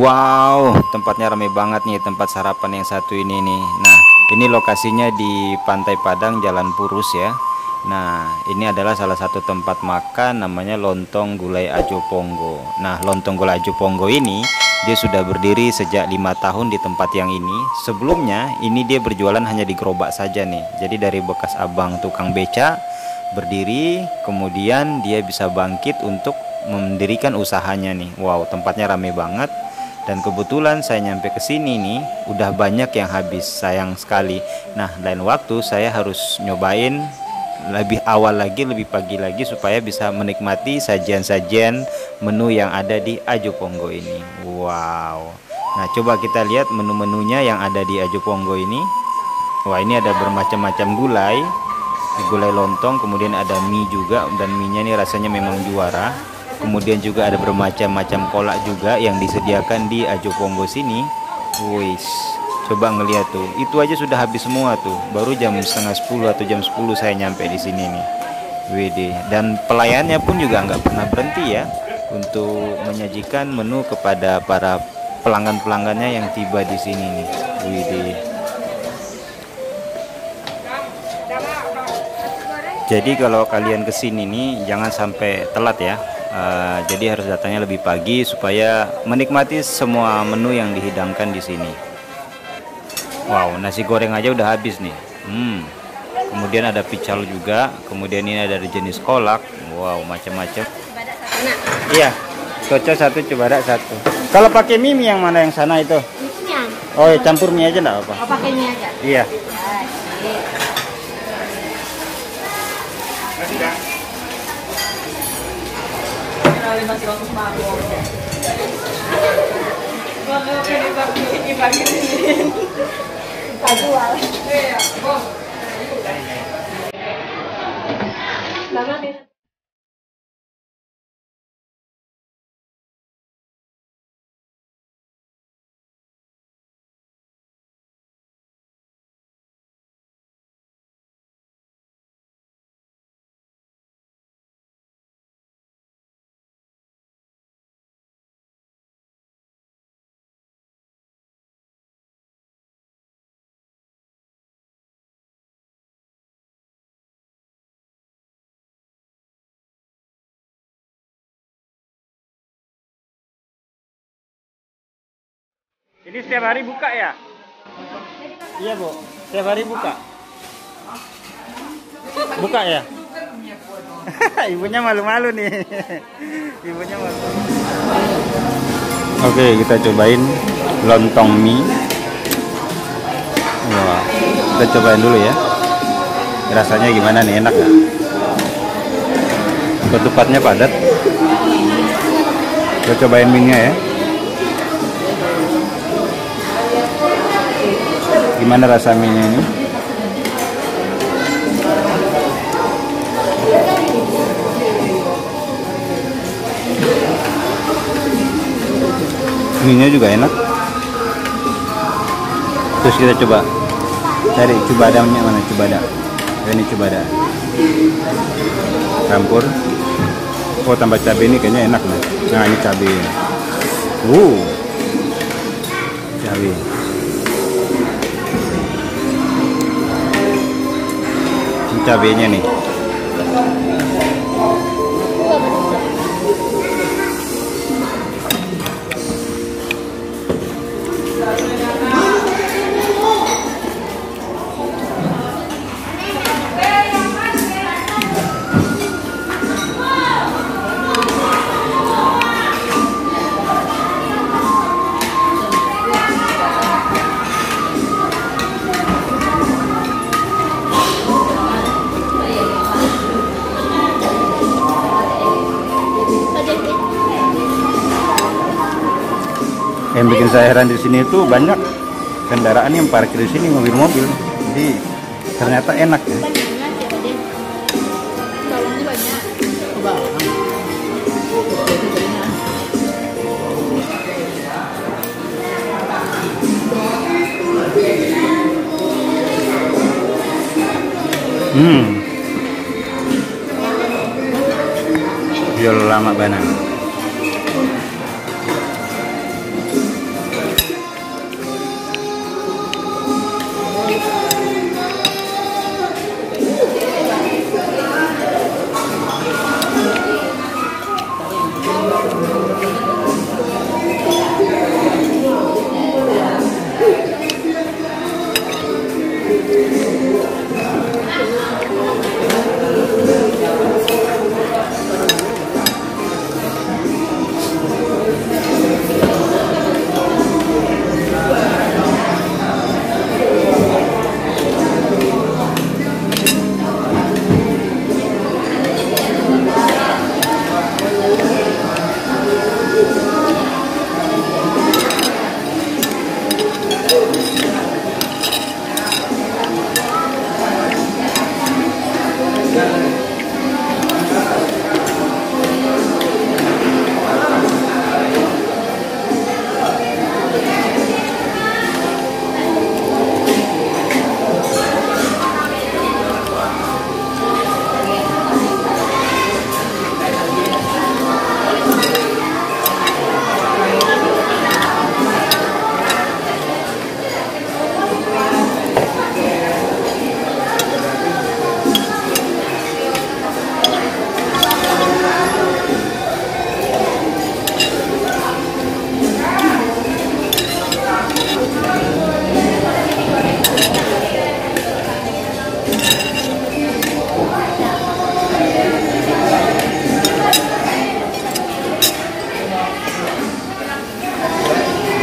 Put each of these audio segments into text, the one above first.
Wow, tempatnya ramai banget nih, tempat sarapan yang satu ini nih. Nah, ini lokasinya di Pantai Padang, Jalan Purus ya. Nah, ini adalah salah satu tempat makan namanya Lontong Gulai Ajo Ponggo. Nah, Lontong Gulai Ajo Ponggo ini dia sudah berdiri sejak 5 tahun di tempat yang ini. Sebelumnya ini dia berjualan hanya di gerobak saja nih. Jadi dari bekas abang tukang beca berdiri, kemudian dia bisa bangkit untuk mendirikan usahanya nih. Wow, tempatnya ramai banget. Dan kebetulan saya nyampe ke sini nih, udah banyak yang habis, sayang sekali. Nah, lain waktu saya harus nyobain lebih awal lagi, lebih pagi lagi supaya bisa menikmati sajian-sajian menu yang ada di Ajo Ponggo ini. Wow. Nah, coba kita lihat menu-menunya yang ada di Ajo Ponggo ini. Wah, ini ada bermacam-macam gulai, gulai lontong, kemudian ada mie juga, dan mie-nya ini rasanya memang juara. Kemudian juga ada bermacam-macam kolak juga yang disediakan di Ajo Ponggo sini. Wih, coba ngeliat tuh, itu aja sudah habis semua tuh. Baru jam setengah 10 atau jam 10 saya nyampe di sini nih. Wede. Dan pelayannya pun juga nggak pernah berhenti ya untuk menyajikan menu kepada para pelanggan-pelanggannya yang tiba di sini nih. Wede. Jadi kalau kalian kesini nih jangan sampai telat ya. Jadi harus datangnya lebih pagi supaya menikmati semua menu yang dihidangkan di sini. Wow, nasi goreng aja udah habis nih. Kemudian ada pical juga. Kemudian ini ada jenis kolak. Wow, macam-macam. Iya, cocok satu, coba satu. Kalau pakai mie yang mana yang sana itu? Oh, ya, campur mie aja enggak apa? Oh, pakai mie aja. Iya. Ini setiap hari buka ya? Iya, Bu. Setiap hari buka. Buka ya? Ibunya malu-malu nih. Ibunya malu. Oke, kita cobain lontong mie. Wah, kita cobain dulu ya. Rasanya gimana nih, enak nggak? Ketupatnya padat. Kita cobain mie-nya ya. Gimana rasa mie-nya ini? Mie-nya juga enak. Terus kita coba cari cubadangnya mana, cubada. Ini cubada. Campur. Oh, tambah cabai ini kayaknya enak nih. Nah, ini cabai. Cabai. Cabenya nih. Yang bikin saya heran di sini itu banyak kendaraan yang parkir di sini, mobil-mobil. Jadi ternyata enak ya. Jual lama banget.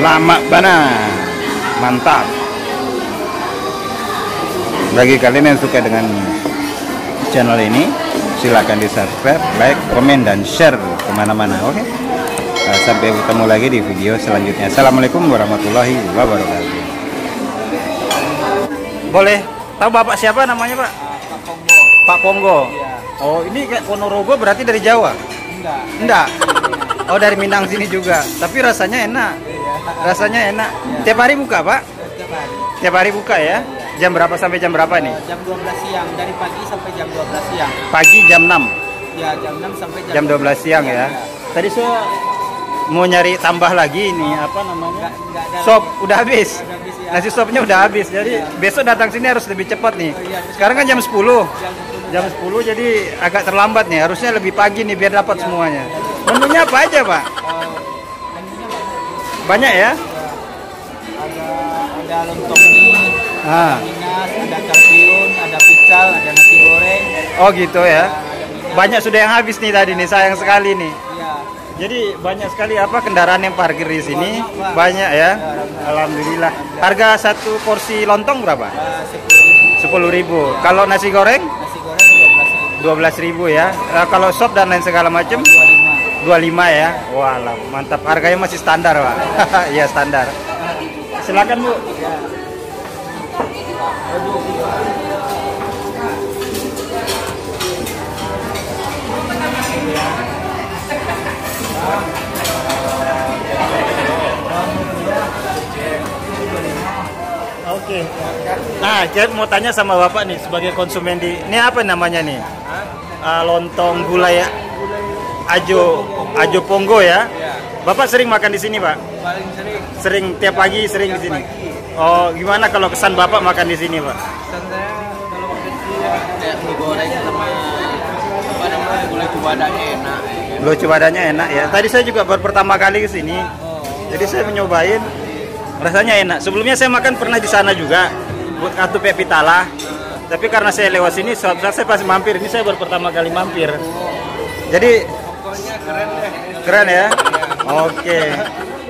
Lama banget. Mantap. Bagi kalian yang suka dengan channel ini, silahkan di subscribe, like, komen, dan share kemana-mana. Oke? Sampai ketemu lagi di video selanjutnya. Assalamualaikum warahmatullahi wabarakatuh. Boleh tahu Bapak siapa namanya, Pak? Pak Ponggo. Pak Ponggo. Iya. Oh, ini kayak Ponorogo berarti dari Jawa? Enggak. Enggak. Oh, dari Minang sini juga. Tapi rasanya enak. Iya. Rasanya enak. Tiap hari buka, Pak? Setiap hari. Tiap hari buka ya? Jam berapa sampai jam berapa nih? Jam 12 siang, dari pagi sampai jam 12 siang. Pagi jam 6. Ya, jam 6 sampai Jam 12 siang ya. Tadi saya mau nyari tambah lagi ini apa namanya? Enggak ada. Sop udah habis. Udah habis ya. Nasi sopnya udah habis. Jadi besok datang sini harus lebih cepat nih. Sekarang kan jam 10. Jam 10 jadi agak terlambat nih. Harusnya lebih pagi nih biar dapat semuanya. Menunya apa aja, Pak? Menunya Banyak ya? ada lontong mie, Ah. ada minas, ada kampiun, ada pical, ada nasi goreng. Oh gitu ya. Banyak sudah yang habis nih tadi nih. Sayang sekali nih. Iya. Jadi banyak sekali apa kendaraan yang parkir di sini. Banyak, Pak. Banyak ya. Alhamdulillah. Harga satu porsi lontong berapa? 10.000. Kalau nasi goreng Nasi goreng 12.000 ya. Kalau sop dan lain segala macam 12.000. 25 ya. Walah, mantap. Harganya masih standar, Pak. Iya, standar. Silakan, Bu. Oke. Nah, saya mau tanya sama Bapak nih sebagai konsumen di ini apa namanya nih? Lontong gulai Ajo Ponggo ya. Bapak sering makan di sini, Pak? Paling sering Sering tiap pagi sering di sini. Oh, gimana kalau kesan Bapak makan di sini, Pak? pesan saya kalau makan sini kayak mie goreng sama apa namanya gulai cubadanya enak. Gulai cubadanya enak ya. Tadi saya juga baru pertama kali ke sini. Oh. Jadi saya mencobain rasanya enak. Sebelumnya saya makan pernah di sana juga buat kartu Pepitala. Tapi karena saya lewat sini, suatu saat saya pasti mampir. Ini saya baru pertama kali mampir. Jadi Pokoknya keren deh. keren ya. Oke.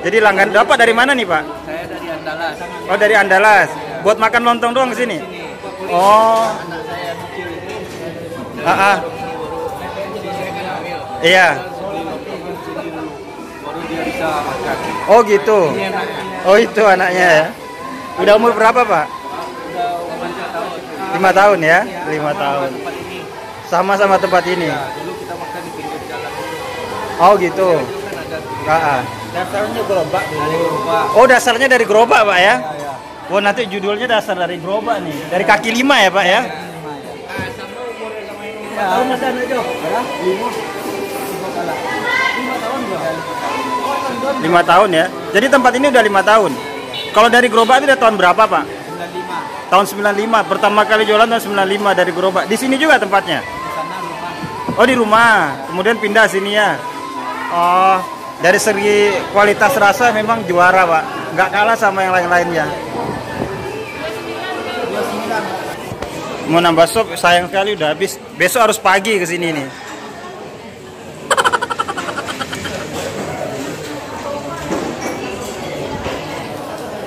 Jadi langganan Bapak dari mana nih, Pak? Saya dari Andalas. Oh, dari Andalas. Buat makan lontong doang ke sini. Oh. Anak saya kecil ini Iya. baru dia bisa makan. Oh, gitu. Ini enaknya. Oh, itu anaknya ya. Udah umur berapa, Pak? Udah umur 5 tahun. 5 tahun ya? 5 tahun. Tempat ini. Sama-sama tempat ini. Ya, dulu kita makan di pinggir jalan itu. Oh, gitu. Kan ada dasarnya gerobak dulu. Gerobak. Oh, dasarnya dari gerobak, Pak ya? Ya, ya. Oh, nanti judulnya dasar dari gerobak nih. Dari kaki 5 ya, Pak ya? Sama umurnya sama ini. Ya, masih anak Jo. Ya, 5. 5 tahun juga. 5 tahun ya. Jadi tempat ini udah 5 tahun. Kalau dari gerobak itu udah tahun berapa, Pak? 95. Tahun 95. Pertama kali jualan tahun 95 dari gerobak. Di sini juga tempatnya? Di sana rumah. Oh, di rumah. Kemudian pindah sini ya. Oh, dari segi kualitas rasa memang juara, Pak. Nggak kalah sama yang lain-lainnya. Mau nambah sop, sayang sekali udah habis. Besok harus pagi ke sini nih.